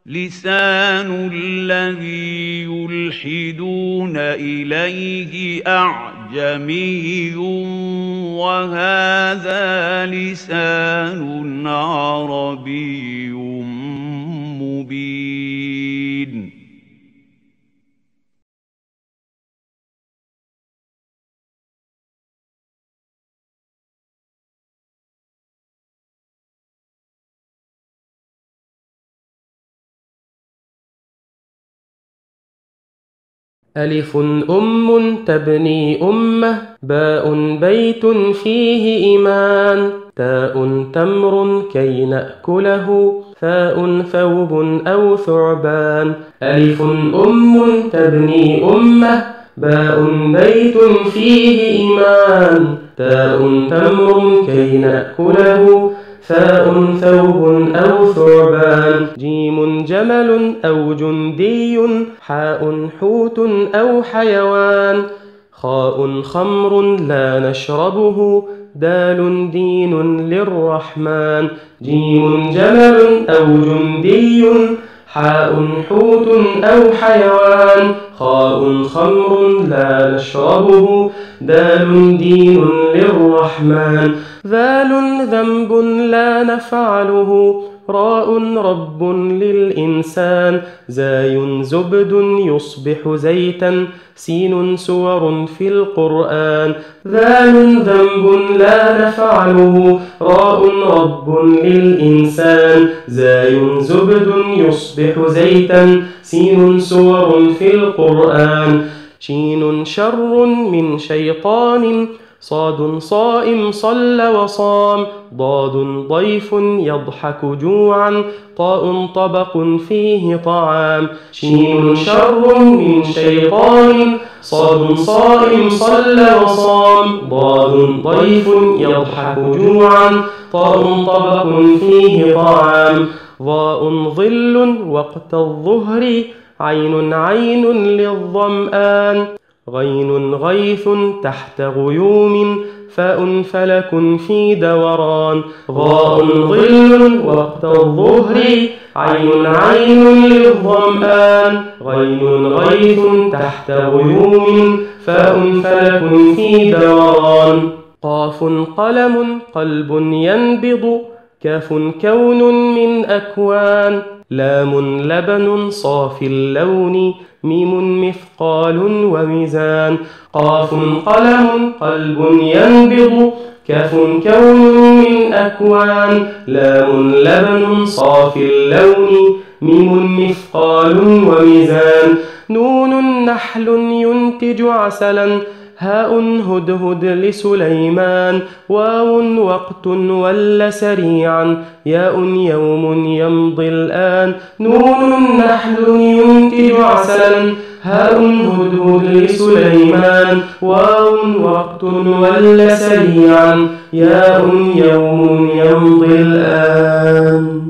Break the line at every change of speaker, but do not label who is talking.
لسان الذي يلحدون إليه أعجمي وهذا لسان عربي مبين.
ألف تبني أمة، باء بيت فيه إيمان، تاء تمر كي نأكله، ثاء ثوب أو ثعبان. ألف تبني أمة، باء بيت فيه إيمان، تاء تمر كي نأكله، ثاء ثوب أو ثعبان. جيم جمل أو جندي، حاء حوت أو حيوان، خاء خمر لا نشربه، دال دين للرحمن. جيم جمل أو جندي، حاء حوت أو حيوان، خاء خمر لا نشربه، دال دين للرحمن. ذال ذنب لا نفعله، راء رب للإنسان، زاي زبد يصبح زيتا، سين سور في القرآن. ذال ذنب لا نفعله، راء رب للإنسان، زاي زبد يصبح زيتا، سين سور في القرآن. شين شر من شيطان، صاد صائم صلى وصام، ضاد ضيف يضحك جوعا، طاء طبق فيه طعام. شين شر من شيطان، صاد صائم صلى وصام، ضاد ضيف يضحك جوعا، طاء طبق فيه طعام. ظاء ظل وقت الظهر، عين عين للظمآن، غين غيث تحت غيوم، فاء فلك في دوران. ظاء ظل وقت الظهر، عين عين للظمآن، غين غيث تحت غيوم، فاء فلك في دوران. قاف قلم قلب ينبض، كاف كون من أكوان، لام لبن صافي اللون، ميم مثقال وميزان. قاف قلم قلب ينبض، كاف كون من أكوان، لام لبن صافي اللون، ميم مثقال وميزان. نون نحل ينتج عسلا، هاء هدهد لسليمان، واو وقت ول سريعا، ياء يوم يمضي الآن. نون نحل ينتج عسلا، هاء هدهد لسليمان، واو وقت ول سريعا، ياء يوم يمضي الآن.